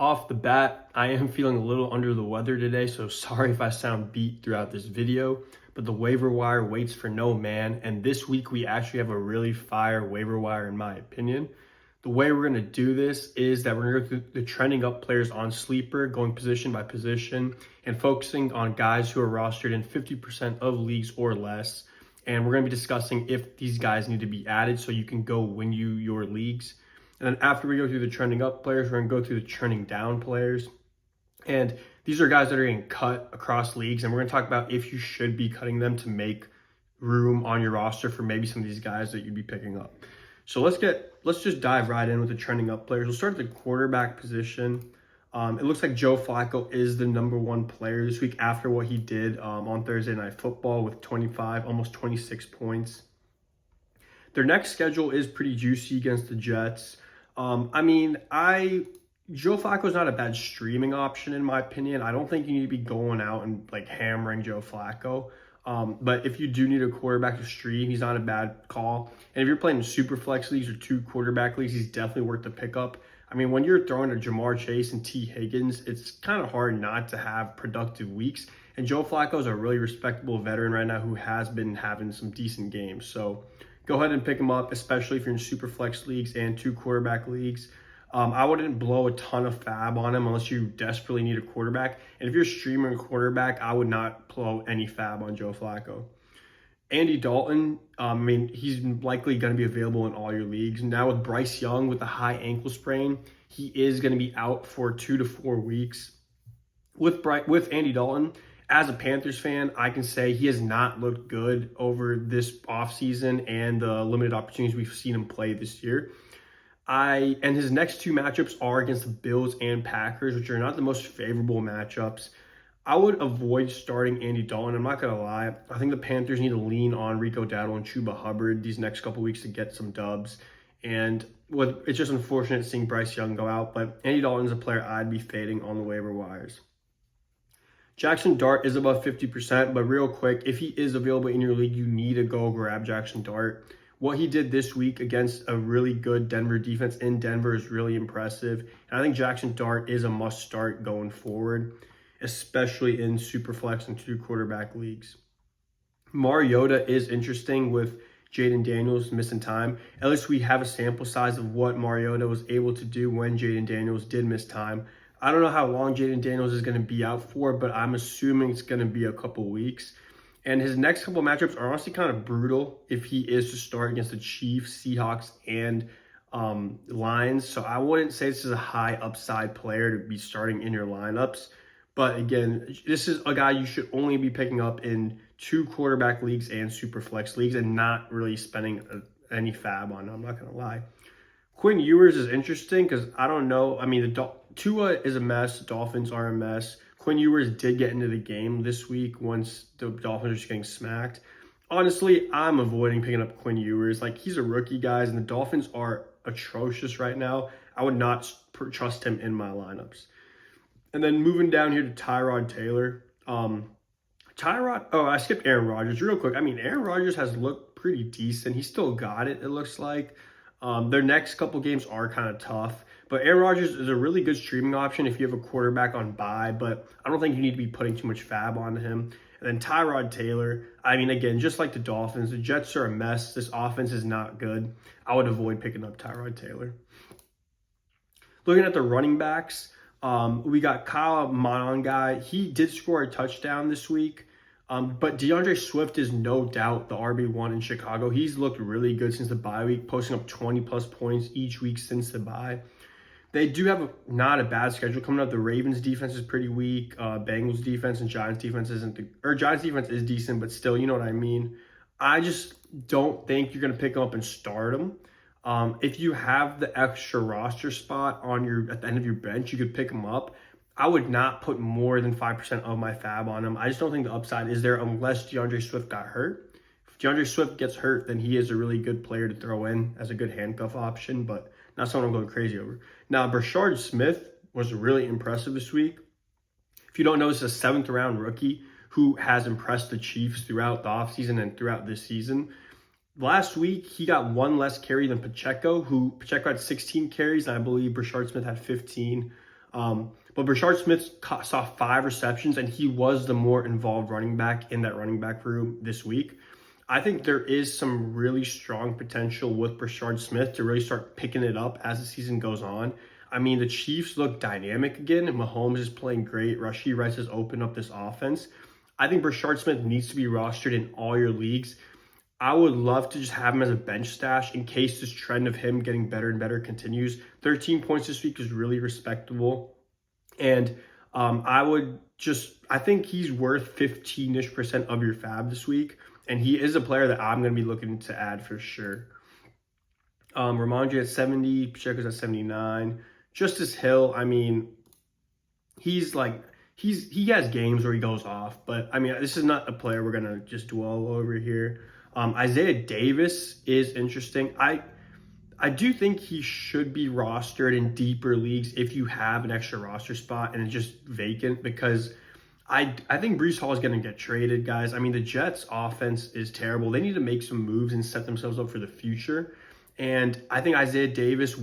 Off the bat, I am feeling a little under the weather today, so sorry if I sound beat throughout this video, but the waiver wire waits for no man, and this week we actually have a really fire waiver wire in my opinion. The way we're going to do this is that we're going to go through the trending up players on Sleeper, going position by position, and focusing on guys who are rostered in 50% of leagues or less. And we're going to be discussing if these guys need to be added so you can go win you your leagues. And then after we go through the trending up players, we're going to go through the trending down players. And these are guys that are getting cut across leagues. And we're going to talk about if you should be cutting them to make room on your roster for maybe some of these guys that you'd be picking up. So let's just dive right in with the trending up players. We'll start at the quarterback position. It looks like Joe Flacco is the #1 player this week after what he did on Thursday Night Football with 25, almost 26 points. Their next schedule is pretty juicy against the Jets. Joe Flacco is not a bad streaming option in my opinion. I don't think you need to be going out and like hammering Joe Flacco. But if you do need a quarterback to stream, he's not a bad call. And if you're playing super flex leagues or 2 quarterback leagues, he's definitely worth the pickup. I mean, when you're throwing to Jamar Chase and T. Higgins, it's kind of hard not to have productive weeks. And Joe Flacco is a really respectable veteran right now who has been having some decent games. So go ahead and pick him up, especially if you're in super flex leagues and 2 quarterback leagues. I wouldn't blow a ton of fab on him unless you desperately need a quarterback. And if you're streaming a quarterback, I would not blow any fab on Joe Flacco. Andy Dalton, he's likely going to be available in all your leagues. Now with Bryce Young with a high ankle sprain, he is going to be out for 2 to 4 weeks. With Andy Dalton, as a Panthers fan, I can say he has not looked good over this offseason and the limited opportunities we've seen him play this year. And his next 2 matchups are against the Bills and Packers, which are not the most favorable matchups. I would avoid starting Andy Dalton. I'm not going to lie. I think the Panthers need to lean on Rico Dowdle and Chuba Hubbard these next couple weeks to get some dubs. And it's just unfortunate seeing Bryce Young go out, but Andy Dalton is a player I'd be fading on the waiver wires. Jackson Dart is above 50%, but real quick, if he is available in your league, you need to go grab Jackson Dart. What he did this week against a really good Denver defense in Denver is really impressive. And I think Jackson Dart is a must start going forward, especially in Superflex and 2 quarterback leagues. Mariota is interesting with Jaden Daniels missing time. At least we have a sample size of what Mariota was able to do when Jaden Daniels did miss time. I don't know how long Jaden Daniels is going to be out for, but I'm assuming it's going to be a couple weeks. And his next couple matchups are honestly kind of brutal if he is to start against the Chiefs, Seahawks, and Lions. So I wouldn't say this is a high upside player to be starting in your lineups. But again, this is a guy you should only be picking up in 2 quarterback leagues and super flex leagues and not really spending any fab on. I'm not going to lie. Quinn Ewers is interesting because I don't know. Tua is a mess. The Dolphins are a mess. Quinn Ewers did get into the game this week once the Dolphins are just getting smacked. Honestly, I'm avoiding picking up Quinn Ewers. He's a rookie, guys, and the Dolphins are atrocious right now. I would not trust him in my lineups. And then moving down here to Tyrod Taylor. I skipped Aaron Rodgers real quick. Aaron Rodgers has looked pretty decent. He still got it looks like. Their next couple games are kind of tough. But Aaron Rodgers is a really good streaming option if you have a quarterback on bye, but I don't think you need to be putting too much fab on him. And then Tyrod Taylor, again, just like the Dolphins, the Jets are a mess. This offense is not good. I would avoid picking up Tyrod Taylor. Looking at the running backs, we got Kyle Monangai. He did score a touchdown this week. But DeAndre Swift is no doubt the RB1 in Chicago. He's looked really good since the bye week, posting up 20-plus points each week since the bye. They do have not a bad schedule coming up. The Ravens defense is pretty weak. Bengals defense and Giants defense Giants defense is decent, but still, you know what I mean. I just don't think you're going to pick them up and start them. If you have the extra roster spot at the end of your bench, you could pick them up. I would not put more than 5% of my fab on him. I just don't think the upside is there unless DeAndre Swift got hurt. If DeAndre Swift gets hurt, then he is a really good player to throw in as a good handcuff option, but not someone I'm going crazy over. Now, Brashard Smith was really impressive this week. If you don't know, this is a 7th round rookie who has impressed the Chiefs throughout the offseason and throughout this season. Last week, he got 1 less carry than Pacheco had 16 carries, and I believe Brashard Smith had 15. But Brashard Smith saw 5 receptions, and he was the more involved running back in that running back room this week. I think there is some really strong potential with Brashard Smith to really start picking it up as the season goes on. I mean, the Chiefs look dynamic again, and Mahomes is playing great. Rashee Rice has opened up this offense. I think Brashard Smith needs to be rostered in all your leagues. I would love to just have him as a bench stash in case this trend of him getting better and better continues. 13 points this week is really respectable. And I think he's worth 15-ish% of your fab this week. And he is a player that I'm going to be looking to add for sure. Ramondre at 70, Pacheco's at 79. Justice Hill, I mean, he has games where he goes off, but I mean, this is not a player we're going to just dwell over here. Isaiah Davis is interesting. I do think he should be rostered in deeper leagues if you have an extra roster spot and it's just vacant, because I think Breece Hall is going to get traded, guys. I mean, the Jets' offense is terrible. They need to make some moves and set themselves up for the future. And I think Isaiah Davis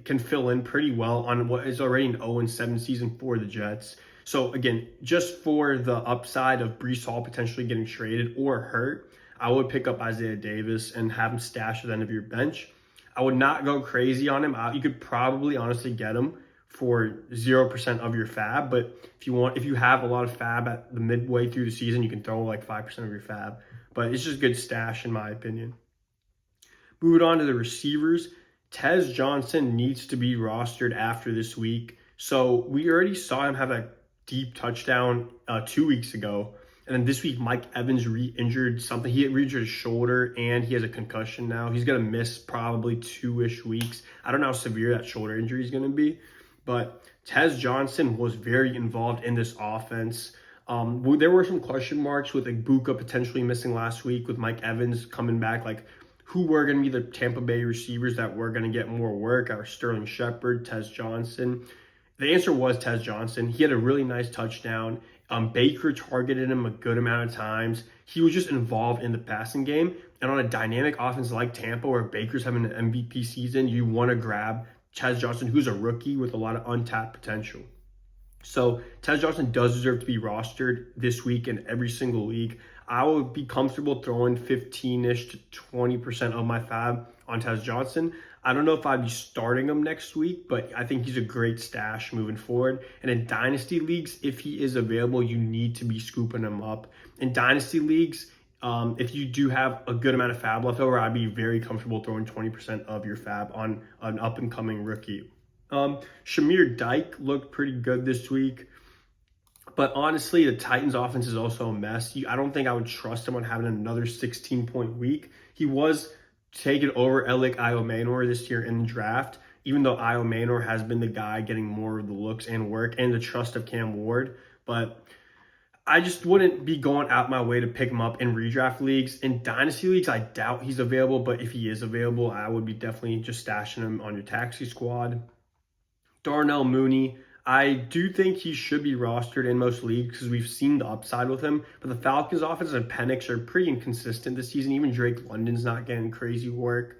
can fill in pretty well on what is already an 0-7 season for the Jets. So again, just for the upside of Breece Hall potentially getting traded or hurt, I would pick up Isaiah Davis and have him stashed at the end of your bench. I would not go crazy on him. You could probably honestly get him for 0% of your fab, but if you have a lot of fab at the midway through the season, you can throw like 5% of your fab. But it's just a good stash in my opinion. Moving on to the receivers, Tez Johnson needs to be rostered after this week. So we already saw him have a deep touchdown 2 weeks ago. And then this week, Mike Evans re-injured something. He re-injured his shoulder, and he has a concussion now. He's going to miss probably 2-ish weeks. I don't know how severe that shoulder injury is going to be. But Tez Johnson was very involved in this offense. There were some question marks with Ibuka potentially missing last week, with Mike Evans coming back. Like, who were going to be the Tampa Bay receivers that were going to get more work? Our Sterling Shepard, Tez Johnson. The answer was Tez Johnson. He had a really nice touchdown. Baker targeted him a good amount of times. He was just involved in the passing game. And on a dynamic offense like Tampa, where Baker's having an MVP season, you want to grab Tez Johnson, who's a rookie with a lot of untapped potential. So Tez Johnson does deserve to be rostered this week in every single league. I would be comfortable throwing 15-ish to 20% of my fab on Tez Johnson. I don't know if I'd be starting him next week, but I think he's a great stash moving forward. And in Dynasty leagues, if he is available, you need to be scooping him up. In Dynasty leagues, if you do have a good amount of fab left over, I'd be very comfortable throwing 20% of your fab on an up-and-coming rookie. Shamir Dyke looked pretty good this week. But honestly, the Titans offense is also a mess. I don't think I would trust him on having another 16-point week. He was taken over Alec Iomanor this year in the draft, even though Iomanor has been the guy getting more of the looks and work and the trust of Cam Ward. But I just wouldn't be going out my way to pick him up in redraft leagues. In Dynasty leagues, I doubt he's available, but if he is available, I would be definitely just stashing him on your taxi squad. Darnell Mooney, I do think he should be rostered in most leagues because we've seen the upside with him. But the Falcons' offense and Penix are pretty inconsistent this season. Even Drake London's not getting crazy work.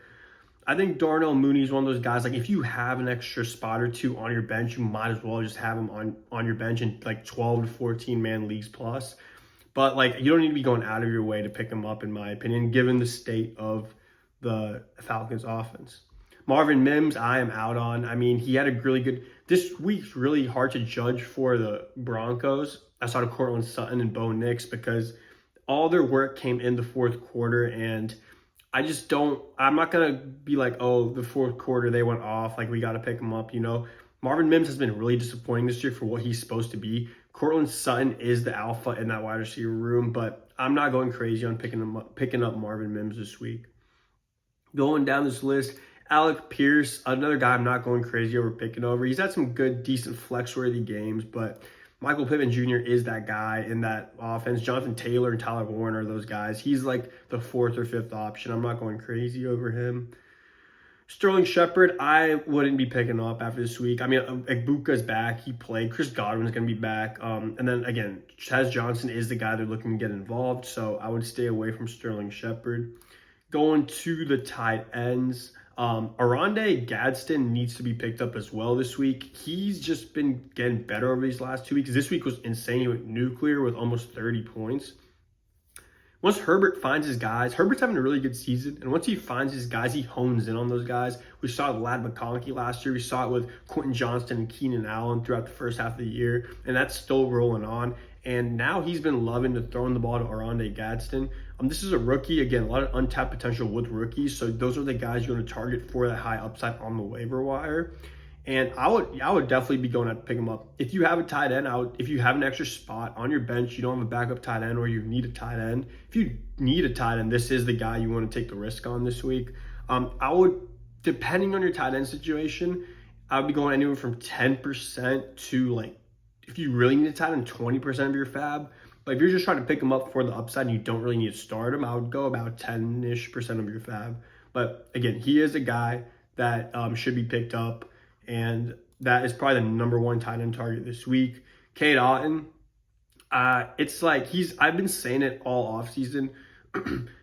I think Darnell Mooney is one of those guys, like if you have an extra spot or two on your bench, you might as well just have him on your bench in like 12 to 14 man leagues plus. But like you don't need to be going out of your way to pick him up, in my opinion, given the state of the Falcons' offense. Marvin Mims, I am out on. I mean, he had a really good... This week's really hard to judge for the Broncos outside of Cortland Sutton and Bo Nix because all their work came in the fourth quarter, and I'm not going to be like, oh, the fourth quarter they went off, like we got to pick them up, you know. Marvin Mims has been really disappointing this year for what he's supposed to be. Cortland Sutton is the alpha in that wide receiver room, but I'm not going crazy on picking up Marvin Mims this week. Going down this list, Alec Pierce, another guy I'm not going crazy over picking over. He's had some good, decent flex-worthy games, but Michael Pittman Jr. is that guy in that offense. Jonathan Taylor and Tyler Warren are those guys. He's like the fourth or fifth option. I'm not going crazy over him. Sterling Shepard, I wouldn't be picking up after this week. I mean, Ibuka's back. He played. Chris Godwin's going to be back. And then, again, Tez Johnson is the guy they're looking to get involved, so I would stay away from Sterling Shepard. Going to the tight ends, Arande Gadsden needs to be picked up as well this week. He's just been getting better over these last 2 weeks. This week was insane. He went nuclear with almost 30 points. Once Herbert finds his guys, Herbert's having a really good season, and once he finds his guys, he hones in on those guys. We saw it with Ladd McConkey last year. We saw it with Quentin Johnston and Keenan Allen throughout the first half of the year, and that's still rolling on. And now he's been loving to throwing the ball to Arande Gadsden. This is a rookie. Again, a lot of untapped potential with rookies, so those are the guys you want to target for that high upside on the waiver wire. And I would definitely be going out to pick him up. If you have a tight end, if you have an extra spot on your bench, you don't have a backup tight end, or you need a tight end. If you need a tight end, this is the guy you want to take the risk on this week. I would, depending on your tight end situation, I would be going anywhere from 10% to, like, if you really need a tight end, 20% of your fab. But if you're just trying to pick him up for the upside and you don't really need to start him, I would go about 10-ish% of your fab. But again, he is a guy that should be picked up. And that is probably the number one tight end target this week. Cade Otton, it's like I've been saying it all offseason.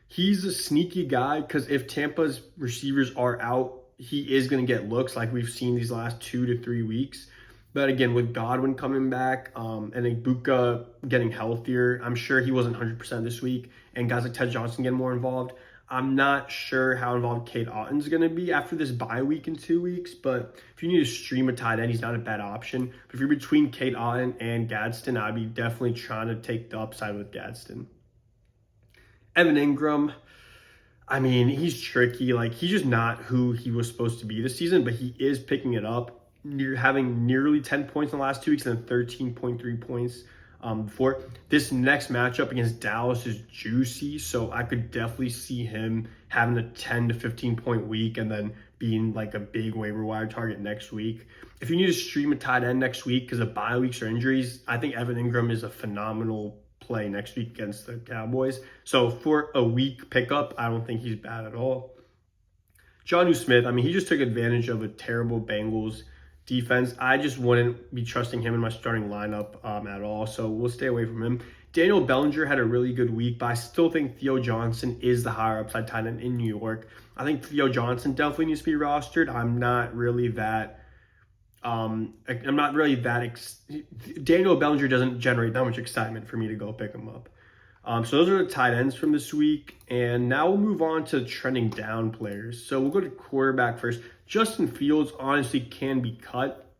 He's a sneaky guy because if Tampa's receivers are out, he is going to get looks like we've seen these last 2 to 3 weeks. But again, with Godwin coming back and Ibuka getting healthier, I'm sure he wasn't 100% this week. And guys like Ted Johnson getting more involved. I'm not sure how involved Cade Otton's going to be after this bye week in 2 weeks, but if you need to stream a tight end, he's not a bad option. But if you're between Cade Otton and Gadsden, I'd be definitely trying to take the upside with Gadsden. Evan Ingram, I mean, he's tricky. Like, he's just not who he was supposed to be this season, but he is picking it up. You're having nearly 10 points in the last 2 weeks and then 13.3 points before. This next matchup against Dallas is juicy, so I could definitely see him having a 10 to 15 point week and then being like a big waiver wire target next week. If you need to stream a tight end next week because of bye weeks or injuries, I think Evan Ingram is a phenomenal play next week against the Cowboys. So for a week pickup, I don't think he's bad at all. Jonnu Smith, I mean, he just took advantage of a terrible Bengals defense. I just wouldn't be trusting him in my starting lineup at all, so we'll stay away from him. Daniel Bellinger had a really good week, but I still think Theo Johnson is the higher upside tight end in New York. I think Theo Johnson definitely needs to be rostered. I'm not really that Daniel Bellinger doesn't generate that much excitement for me to go pick him up. So those are the tight ends from this week. And now we'll move on to trending down players. So we'll go to quarterback first. Justin Fields honestly can be cut.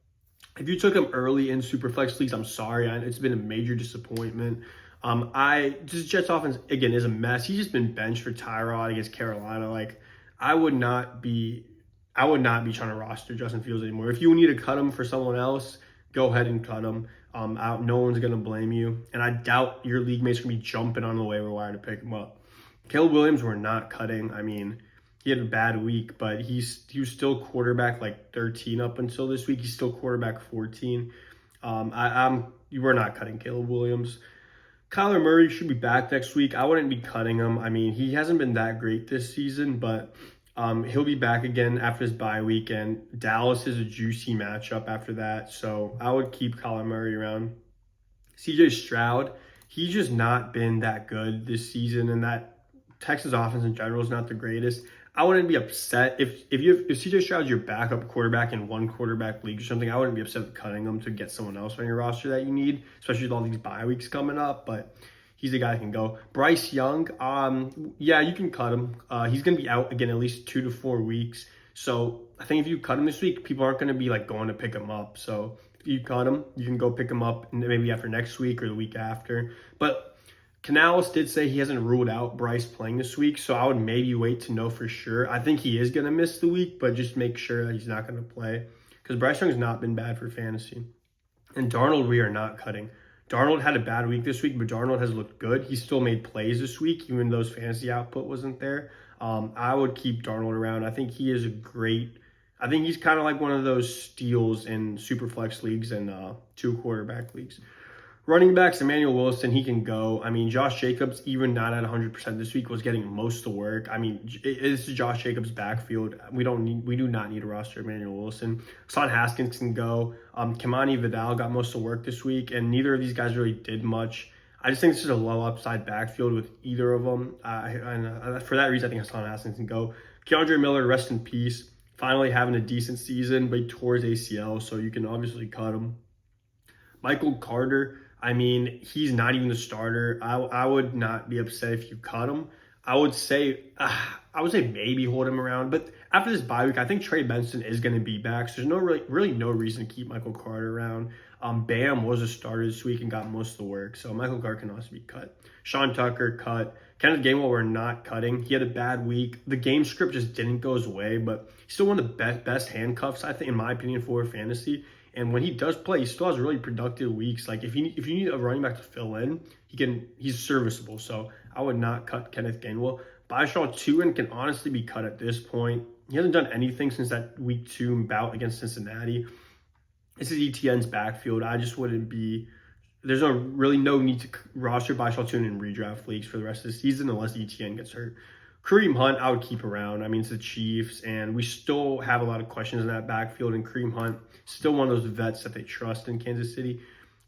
If you took him early in Superflex leagues, I'm sorry. It's been a major disappointment. This Jets offense, again, is a mess. He's just been benched for Tyrod against Carolina. Like, I would not be trying to roster Justin Fields anymore. If you need to cut him for someone else, go ahead and cut him. No one's going to blame you. And I doubt your league mates are going to be jumping on the waiver wire to pick him up. Caleb Williams, we're not cutting. I mean, he had a bad week, but he was still quarterback like 13 up until this week. He's still quarterback 14. We're not cutting Caleb Williams. Kyler Murray should be back next week. I wouldn't be cutting him. I mean, he hasn't been that great this season, but he'll be back again after his bye week, and Dallas is a juicy matchup after that, so I would keep Kyler Murray around. CJ Stroud, he's just not been that good this season, and that Texas offense in general is not the greatest. I wouldn't be upset if CJ Stroud's your backup quarterback in one quarterback league or something. I wouldn't be upset with cutting him to get someone else on your roster that you need, especially with all these bye weeks coming up. But he's the guy that can go. Bryce Young, yeah, you can cut him. He's going to be out again at least 2 to 4 weeks. So I think if you cut him this week, people aren't going to be like going to pick him up. So if you cut him, you can go pick him up maybe after next week or the week after. But Canales did say he hasn't ruled out Bryce playing this week, so I would maybe wait to know for sure. I think he is going to miss the week, but just make sure that he's not going to play because Bryce Young's not been bad for fantasy. And Darnold, we are not cutting. Darnold had a bad week this week, but Darnold has looked good. He still made plays this week, even though his fantasy output wasn't there. I would keep Darnold around. I think he is I think he's kind of like one of those steals in Superflex leagues and 2 quarterback leagues. Running backs, Emmanuel Wilson, he can go. I mean, Josh Jacobs, even not at 100% this week, was getting most of the work. I mean, this is Josh Jacobs' backfield. We do not need to roster Emmanuel Wilson. Hassan Haskins can go. Kimani Vidal got most of the work this week, and neither of these guys really did much. I just think this is a low upside backfield with either of them. And for that reason, I think Hassan Haskins can go. Keandre Miller, rest in peace. Finally having a decent season, but he tore his ACL, so you can obviously cut him. Michael Carter, I mean, he's not even the starter. I would not be upset if you cut him. I would say maybe hold him around, but after this bye week, I think Trey Benson is going to be back. So there's really no reason to keep Michael Carter around. Bam was a starter this week and got most of the work, so Michael Carter can also be cut. Sean Tucker cut. Kenneth Gainwell we're not cutting. He had a bad week. The game script just didn't go his way, but he's still one of the best handcuffs, I think, in my opinion, for fantasy. And when he does play, he still has really productive weeks. Like if you need a running back to fill in, he's serviceable. So I would not cut Kenneth Gainwell. Baishaw Tuin can honestly be cut at this point. He hasn't done anything since that week 2 bout against Cincinnati. This is ETN's backfield. I just wouldn't be. There's no need to roster Baishaw Tuin in redraft leagues for the rest of the season unless ETN gets hurt. Kareem Hunt, I would keep around. I mean, it's the Chiefs, and we still have a lot of questions in that backfield, and Kareem Hunt, still one of those vets that they trust in Kansas City.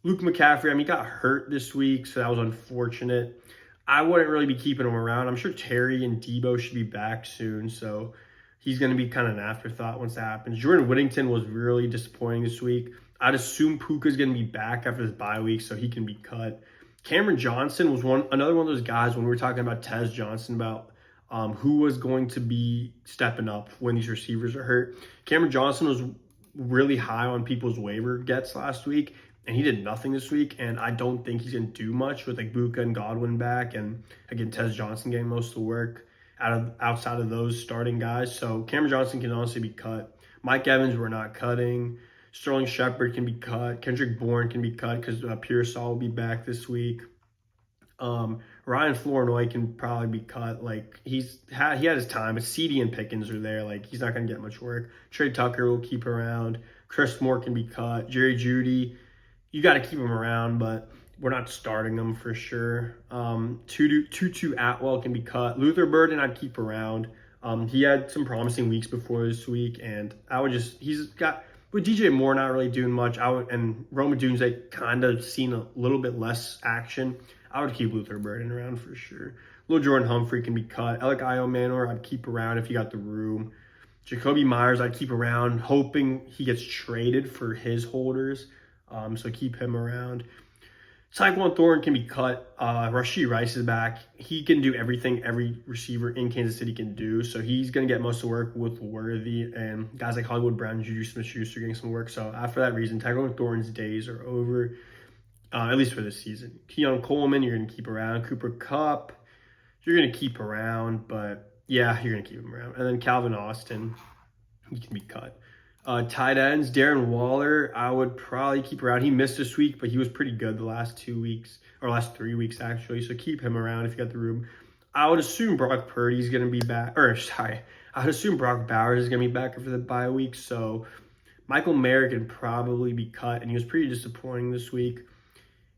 Luke McCaffrey, I mean, he got hurt this week, so that was unfortunate. I wouldn't really be keeping him around. I'm sure Terry and Debo should be back soon, so he's going to be kind of an afterthought once that happens. Jordan Whittington was really disappointing this week. I'd assume Puka's going to be back after his bye week, so he can be cut. Cameron Johnson was another one of those guys when we were talking about Tez Johnson, about who was going to be stepping up when these receivers are hurt. Cameron Johnson was really high on people's waiver gets last week, and he did nothing this week, and I don't think he's going to do much with like Buka and Godwin back, and again, Tez Johnson getting most of the work outside of those starting guys. So Cameron Johnson can honestly be cut. Mike Evans, we're not cutting. Sterling Shepard can be cut. Kendrick Bourne can be cut because Pearsall will be back this week. Ryan Flournoy can probably be cut. Like he had his time, but CD and Pickens are there. Like he's not going to get much work. Trey Tucker will keep around. Chris Moore can be cut. Jerry Jeudy, you got to keep him around, but we're not starting him for sure. Tutu Atwell can be cut. Luther Burden I'd keep around. He had some promising weeks before this week, and he's got with DJ Moore not really doing much. And Rome Odunze kind of seen a little bit less action. I would keep Luther Burden around for sure. Lil Jordan Humphrey can be cut. Alec Manor I'd keep around if you got the room. Jacoby Myers I'd keep around, hoping he gets traded for his holders. So keep him around. Tyquan Thornton can be cut. Rashee Rice is back. He can do everything every receiver in Kansas City can do. So he's going to get most of the work with Worthy and guys like Hollywood Brown, Juju Smith-Schuster getting some work. So after that reason, Tyquan Thornton's days are over, at least for this season. Keon Coleman, you're going to keep around. Cooper Kupp, you're going to keep around. But yeah, you're going to keep him around. And then Calvin Austin, he can be cut. Tight ends, Darren Waller, I would probably keep around. He missed this week, but he was pretty good the last 2 weeks, or last 3 weeks actually. So keep him around if you got the room. I would assume Brock Purdy's going to be back, I would assume Brock Bowers is going to be back after the bye week. So Michael Mayer can probably be cut, and he was pretty disappointing this week.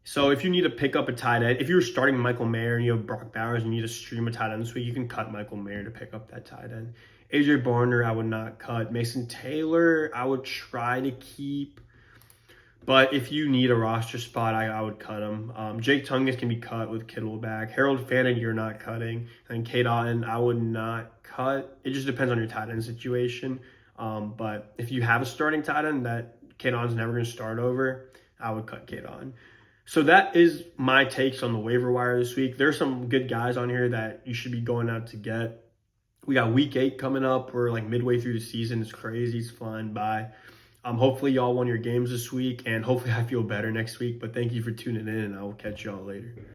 So if you need to pick up a tight end, if you're starting Michael Mayer and you have Brock Bowers and you need to stream a tight end this week, you can cut Michael Mayer to pick up that tight end. AJ Barner, I would not cut. Mason Taylor, I would try to keep. But if you need a roster spot, I would cut him. Jake Tungus can be cut with Kittle back. Harold Fannin, you're not cutting. And Kate Otten, I would not cut. It just depends on your tight end situation. But if you have a starting tight end that Kate Otten's never going to start over, I would cut Kate Otten. So that is my takes on the waiver wire this week. There's some good guys on here that you should be going out to get. We got week 8 coming up. We're like midway through the season. It's crazy. It's flying by. Hopefully y'all won your games this week, and hopefully I feel better next week. But thank you for tuning in, and I will catch y'all later.